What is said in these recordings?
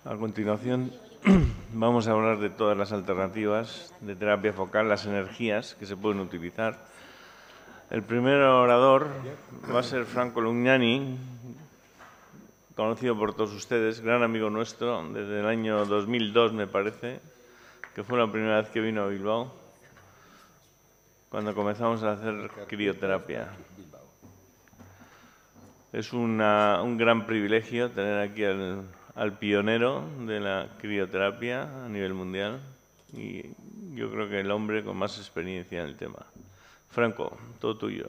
A continuación, vamos a hablar de todas las alternativas de terapia focal, las energías que se pueden utilizar. El primer orador va a ser Franco Lugnani, conocido por todos ustedes, gran amigo nuestro, desde el año 2002, me parece, que fue la primera vez que vino a Bilbao, cuando comenzamos a hacer crioterapia. Es un gran privilegio tener aquí al pionero de la crioterapia a nivel mundial y yo creo que el hombre con más experiencia en el tema. Franco, todo tuyo.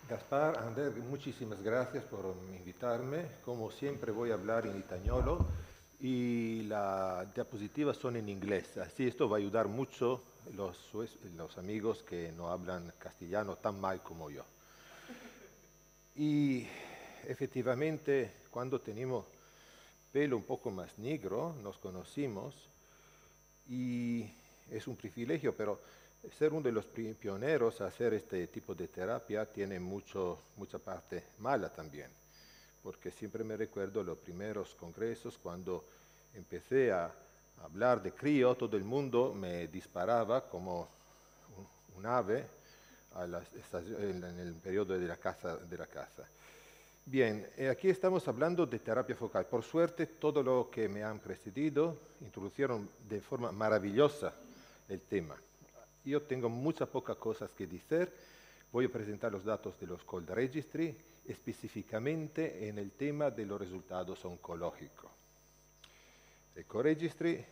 Gaspar, Andrés, muchísimas gracias por invitarme. Como siempre voy a hablar en español y las diapositivas son en inglés. Así esto va a ayudar mucho los amigos que no hablan castellano tan mal como yo. Y efectivamente, cuando tenemos pelo un poco más negro, nos conocimos y es un privilegio, pero ser uno de los pioneros a hacer este tipo de terapia tiene mucha parte mala también, porque siempre me recuerdo los primeros congresos cuando empecé a hablar de crío, todo el mundo me disparaba como un ave en el periodo de la casa. Bien, aquí estamos hablando de terapia focal. Por suerte, todo lo que me han precedido introdujeron de forma maravillosa el tema. Yo tengo muchas pocas cosas que decir. Voy a presentar los datos de los Cold Registry, específicamente en el tema de los resultados oncológicos. El Cold Registry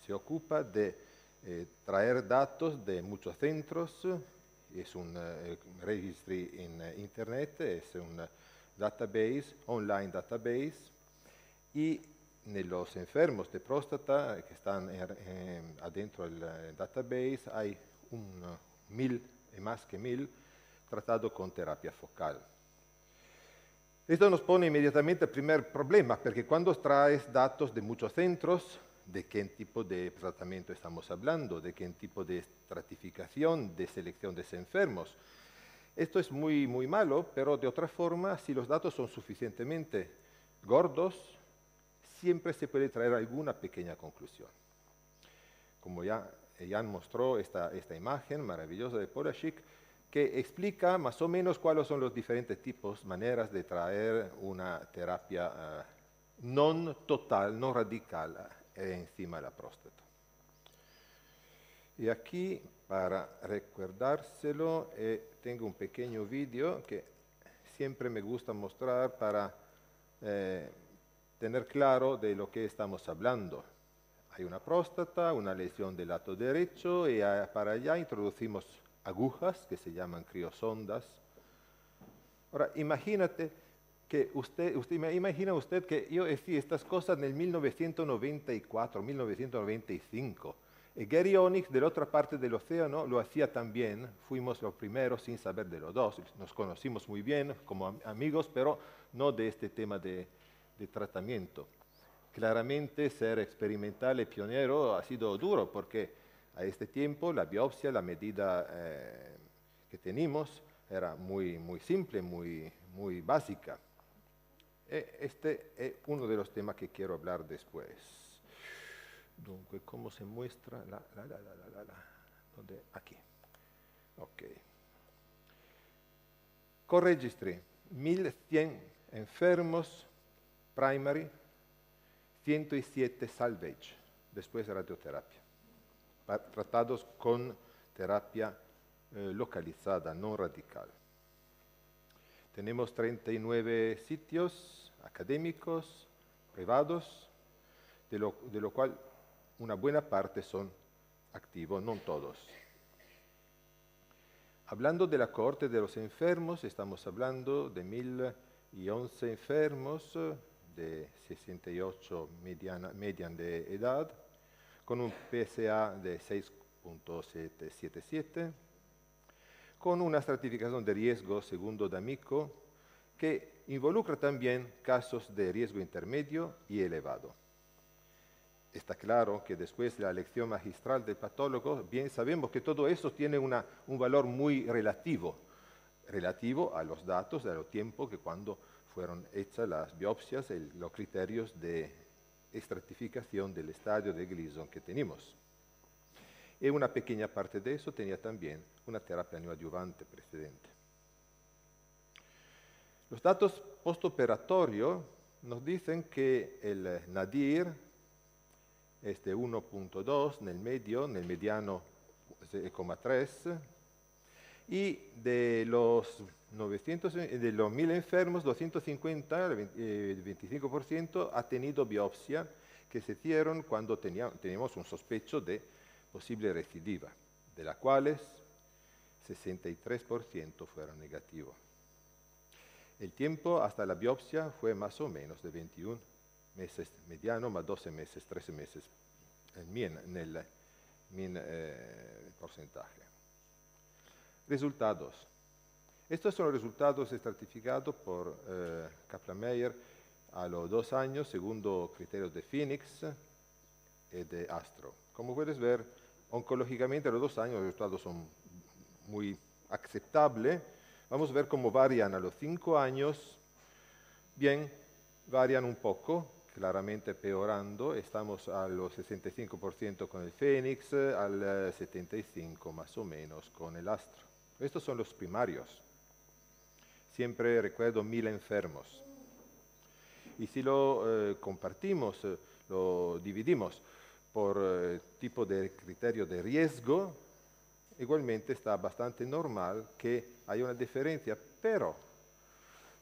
se ocupa de traer datos de muchos centros. Es un registry en Internet, es un database, online database, y los enfermos de próstata que están adentro del database hay 1000 y más que 1000 tratados con terapia focal. Esto nos pone inmediatamente el primer problema, porque cuando traes datos de muchos centros, de qué tipo de tratamiento estamos hablando, de qué tipo de estratificación, de selección de enfermos. Esto es muy malo, pero de otra forma, si los datos son suficientemente gordos, siempre se puede traer alguna pequeña conclusión. Como ya Jan mostró esta imagen maravillosa de Polashik, que explica más o menos cuáles son los diferentes tipos, maneras de traer una terapia no total, no radical, encima de la próstata. Y aquí, para recordárselo, tengo un pequeño vídeo que siempre me gusta mostrar para tener claro de lo que estamos hablando. Hay una próstata, una lesión del lado derecho y para allá introducimos agujas que se llaman criosondas. Ahora, imagínate que imagina usted que yo decía estas cosas en el 1994, 1995. Y Gary Onyx, de la otra parte del océano, lo hacía también. Fuimos los primeros sin saber de los dos. Nos conocimos muy bien como amigos, pero no de este tema de tratamiento. Claramente ser experimental y pionero ha sido duro porque a este tiempo la biopsia, la medida que teníamos, era muy simple, muy básica. Este es uno de los temas que quiero hablar después. Dunque, ¿cómo se muestra? ¿Dónde? Aquí. Ok. Co-registry, 1100 enfermos primary, 107 salvage, después de radioterapia, tratados con terapia localizada, no radical. Tenemos 39 sitios académicos, privados, de lo cual una buena parte son activos, no todos. Hablando de la cohorte de los enfermos, estamos hablando de 1011 enfermos de 68 median de edad, con un PSA de 6.77, con una estratificación de riesgo segundo D'Amico, que involucra también casos de riesgo intermedio y elevado. Está claro que después de la elección magistral del patólogo, bien sabemos que todo eso tiene un valor muy relativo a los datos, a los tiempos que cuando fueron hechas las biopsias y los criterios de estratificación del estadio de Gleason que tenemos. Y una pequeña parte de eso tenía también una terapia neoadyuvante precedente. Los datos postoperatorios nos dicen que el nadir es de 1.2 en el medio, en el mediano 0,3, y de los 1000 enfermos, 250, el 25%, ha tenido biopsia que se hicieron cuando teníamos un sospecho de posible recidiva, de las cuales 63% fueron negativos. El tiempo hasta la biopsia fue más o menos de 21 meses mediano, más 12 meses, 13 meses en el porcentaje. Resultados. Estos son los resultados estratificados por Kaplan-Meier a los 2 años, segundo criterios de Phoenix y de Astro. Como puedes ver, oncológicamente a los 2 años los resultados son muy aceptables. Vamos a ver cómo varían a los 5 años. Bien, varían un poco, claramente peorando. Estamos a los 65% con el Phoenix, al 75% más o menos con el Astro. Estos son los primarios. Siempre recuerdo 1000 enfermos. Y si lo compartimos, lo dividimos por tipo de criterio de riesgo, igualmente está bastante normal que haya una diferencia, pero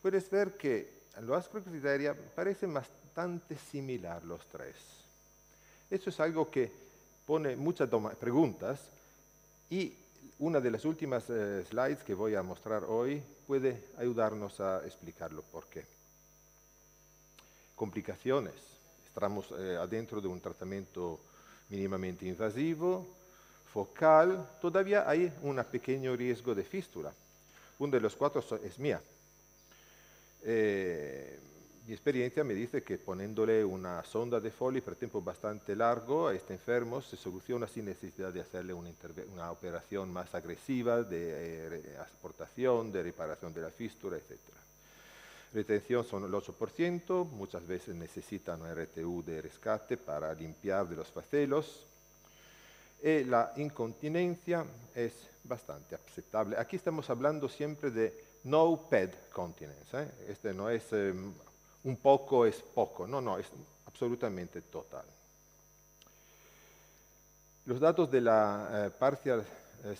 puedes ver que en los criterios parecen bastante similar los tres. Eso es algo que pone muchas preguntas y una de las últimas slides que voy a mostrar hoy puede ayudarnos a explicarlo por qué. Complicaciones. Estamos adentro de un tratamiento mínimamente invasivo, focal, todavía hay un pequeño riesgo de fístula. Uno de los 4 es mía. Mi experiencia me dice que poniéndole una sonda de Foley por tiempo bastante largo a este enfermo se soluciona sin necesidad de hacerle una operación más agresiva de aportación, de reparación de la fístula, etc. Retención son el 8%, muchas veces necesitan un RTU de rescate para limpiar de los facelos. Y la incontinencia es bastante aceptable. Aquí estamos hablando siempre de no ped continence. Este no es un poco es poco, no, es absolutamente total. Los datos de la partial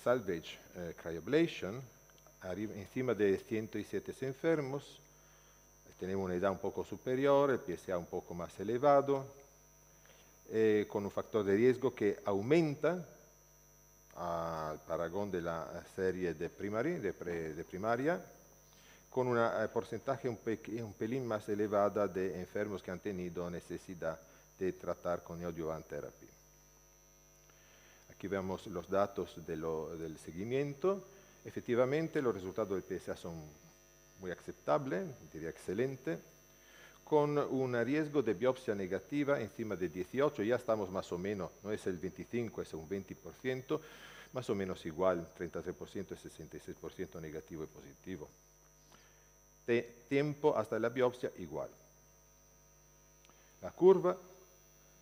salvage cryoablation, encima de 107 enfermos, tenemos una edad un poco superior, el PSA un poco más elevado, con un factor de riesgo que aumenta al paragón de la serie de primaria, con un porcentaje un pelín más elevada de enfermos que han tenido necesidad de tratar con neoadjuvant therapy. Aquí vemos los datos del seguimiento. Efectivamente, los resultados del PSA son muy aceptables, diría excelente, con un riesgo de biopsia negativa encima de 18, ya estamos más o menos, no es el 25, es un 20%, más o menos igual, 33% y 66% negativo y positivo. Tiempo hasta la biopsia igual. La curva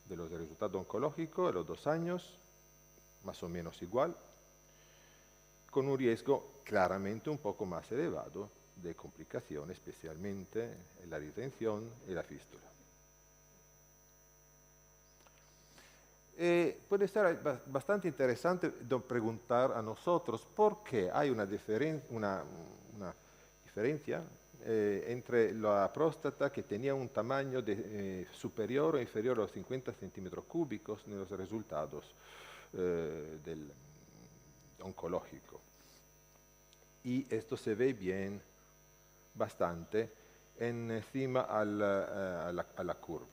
de los resultados oncológicos a los 2 años, más o menos igual, con un riesgo claramente un poco más elevado de complicaciones, especialmente en la retención y la fístula. Puede ser bastante interesante preguntar a nosotros por qué hay una diferencia entre la próstata que tenía un tamaño superior o inferior a los 50 centímetros cúbicos en los resultados del oncológico. Y esto se ve bien bastante encima a la curva.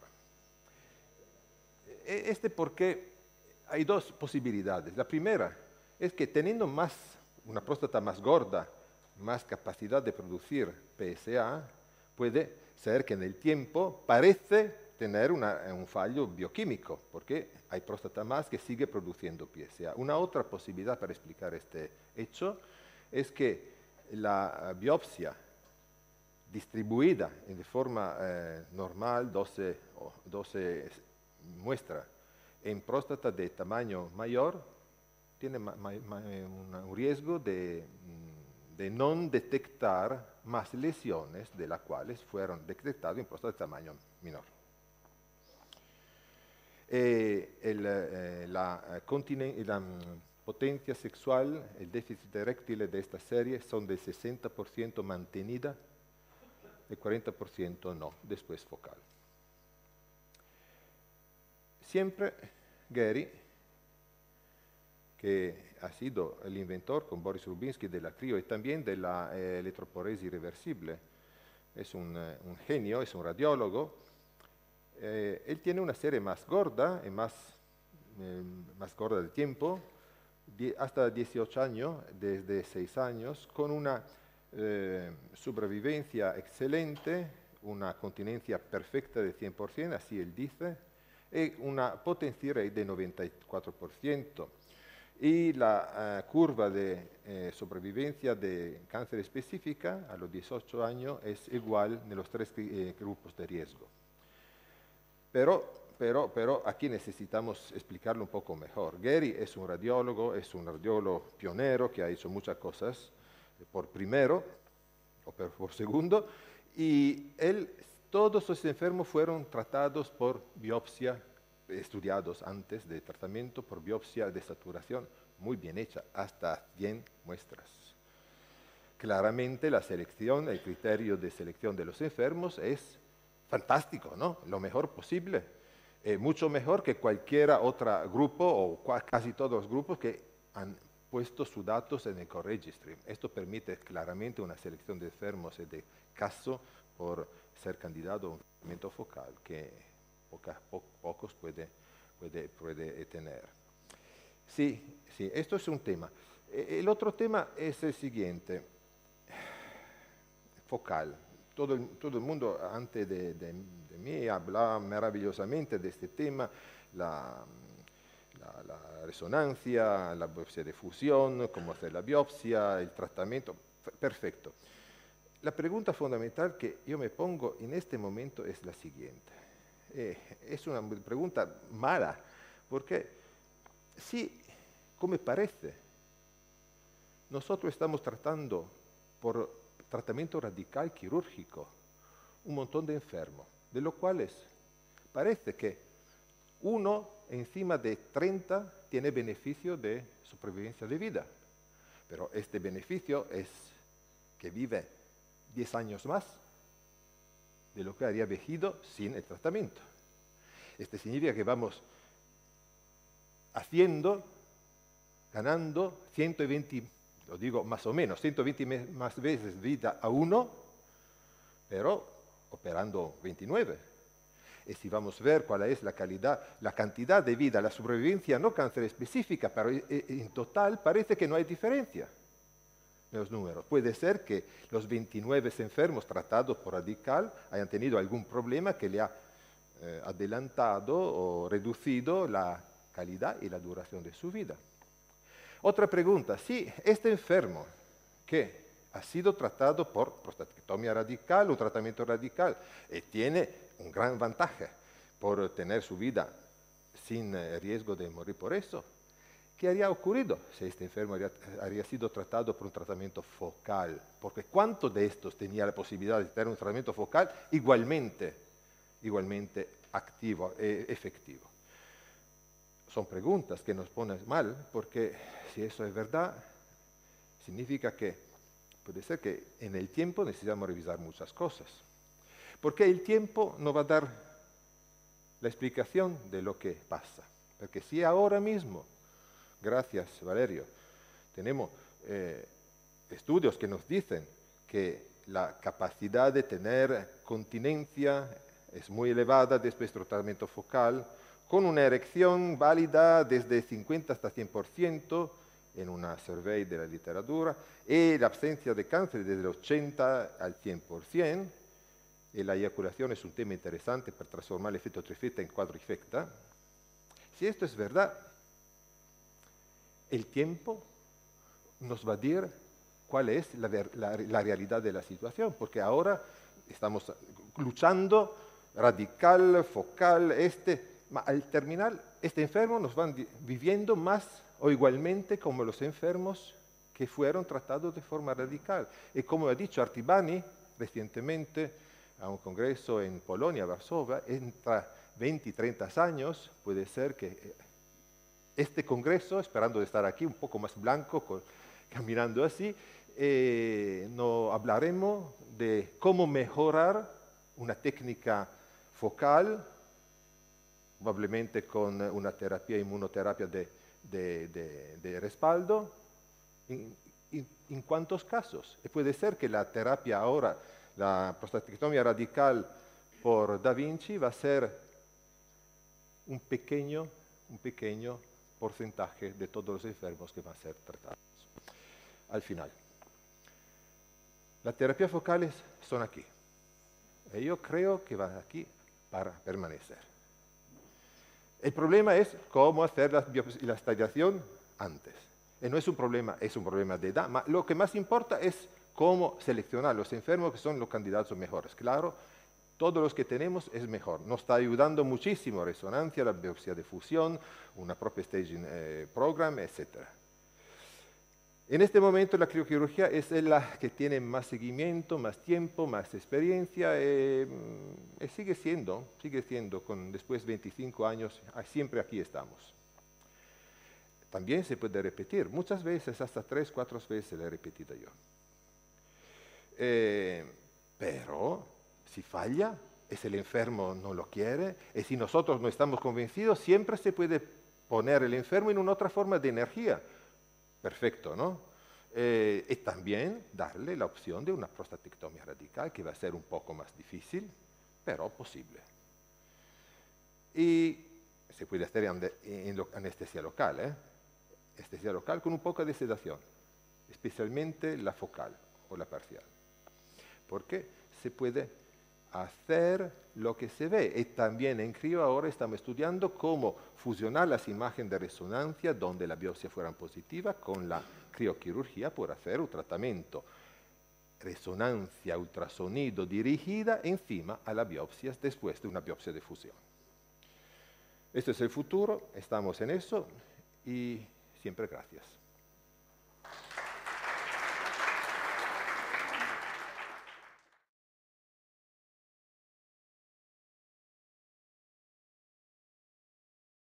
Porque hay 2 posibilidades. La primera es que teniendo una próstata más gorda, más capacidad de producir PSA, puede ser que en el tiempo parece tener un fallo bioquímico, porque hay próstata más que sigue produciendo PSA. Una otra posibilidad para explicar este hecho es que la biopsia distribuida de forma normal, 12 muestras, en próstata de tamaño mayor, tiene un riesgo de no detectar más lesiones de las cuales fueron detectadas en próstata de tamaño menor. La potencia sexual, el déficit eréctil de esta serie son del 60% mantenida, el 40% no, después focal. Siempre Gary, que ha sido el inventor con Boris Rubinsky de la crio y también de la electroporesis irreversible, es un genio, es un radiólogo. Él tiene una serie más gorda, más gorda del tiempo, hasta 18 años, desde 6 años, con una sobrevivencia excelente, una continencia perfecta de 100%, así él dice, y una potency rate de 94%. Y la curva de sobrevivencia de cáncer específica a los 18 años es igual en los 3 grupos de riesgo. Pero aquí necesitamos explicarlo un poco mejor. Gary es un radiólogo pionero que ha hecho muchas cosas por primero o por segundo, y todos los enfermos fueron tratados por biopsia, estudiados antes de tratamiento por biopsia de saturación muy bien hecha, hasta 100 muestras. Claramente la selección, el criterio de selección de los enfermos es fantástico, ¿no? Lo mejor posible. Mucho mejor que cualquier otro grupo o casi todos los grupos que han puesto sus datos en el Core-Registry. Esto permite claramente una selección de enfermos y de casos por ser candidato a un tratamiento focal que pocos puede tener. Sí, esto es un tema. El otro tema es el siguiente, focal. Todo el mundo antes de mí hablaba maravillosamente de este tema, la resonancia, la biopsia de fusión, cómo hacer la biopsia, el tratamiento, perfecto. La pregunta fundamental que yo me pongo en este momento es la siguiente. Es una pregunta mala, porque sí, como parece, nosotros estamos tratando por tratamiento radical quirúrgico un montón de enfermos, de los cuales parece que uno encima de 30 tiene beneficio de supervivencia de vida, pero este beneficio es que vive 10 años más de lo que habría vivido sin el tratamiento. Esto significa que vamos ganando 120, lo digo más o menos, 120 más veces vida a uno, pero operando 29. Y si vamos a ver cuál es la calidad, la cantidad de vida, la supervivencia no cáncer específica, pero en total parece que no hay diferencia en los números. Puede ser que los 29 enfermos tratados por radical hayan tenido algún problema que le ha adelantado o reducido la calidad y la duración de su vida. Otra pregunta, si este enfermo que ha sido tratado por prostatectomía radical o tratamiento radical tiene un gran ventaja por tener su vida sin riesgo de morir por eso, ¿qué habría ocurrido si este enfermo habría sido tratado por un tratamiento focal? Porque ¿cuántos de estos tenía la posibilidad de tener un tratamiento focal igualmente activo, efectivo? Son preguntas que nos ponen mal, porque si eso es verdad, significa que puede ser que en el tiempo necesitamos revisar muchas cosas. Porque el tiempo nos va a dar la explicación de lo que pasa. Porque si ahora mismo, gracias Valerio, tenemos estudios que nos dicen que la capacidad de tener continencia es muy elevada después del tratamiento focal, con una erección válida desde 50 hasta 100% en una survey de la literatura, y la ausencia de cáncer desde el 80 al 100%, y la eyaculación es un tema interesante para transformar el efecto trifecta en cuadrifecta. Si esto es verdad, el tiempo nos va a decir cuál es la realidad de la situación, porque ahora estamos luchando radical, focal, al terminar, este enfermo nos van viviendo más o igualmente como los enfermos que fueron tratados de forma radical. Y como ha dicho Artibani recientemente a un congreso en Polonia, Varsovia, entre 20 y 30 años puede ser que este congreso, esperando de estar aquí un poco más blanco, caminando así, no hablaremos de cómo mejorar una técnica focal, probablemente con una terapia, inmunoterapia de respaldo. ¿En cuántos casos? Y puede ser que la terapia ahora, la prostatectomía radical por Da Vinci, va a ser un pequeño porcentaje de todos los enfermos que van a ser tratados. Al final, las terapias focales son aquí. Y yo creo que van aquí para permanecer. El problema es cómo hacer la estadiación antes. Y no es un problema de edad. Lo que más importa es cómo seleccionar los enfermos que son los candidatos mejores. Claro, todos los que tenemos es mejor. Nos está ayudando muchísimo resonancia, la biopsia de fusión, una propia staging program, etc. En este momento la crioquirurgia es la que tiene más seguimiento, más tiempo, más experiencia, sigue siendo, después de 25 años, siempre aquí estamos. También se puede repetir, muchas veces, hasta 3, 4 veces la he repetido yo. Pero si falla, es el enfermo no lo quiere, y si nosotros no estamos convencidos, siempre se puede poner el enfermo en una otra forma de energía. Perfecto, ¿no? Y también darle la opción de una prostatectomía radical, que va a ser un poco más difícil, pero posible. Y se puede hacer en anestesia local, anestesia local con un poco de sedación, especialmente la focal o la parcial. Porque se puede hacer lo que se ve. Y también en CRIO ahora estamos estudiando cómo fusionar las imágenes de resonancia donde la biopsia fuera positiva con la crioquirurgia por hacer un tratamiento resonancia, ultrasonido dirigida encima a las biopsias después de una biopsia de fusión. Este es el futuro, estamos en eso y siempre gracias.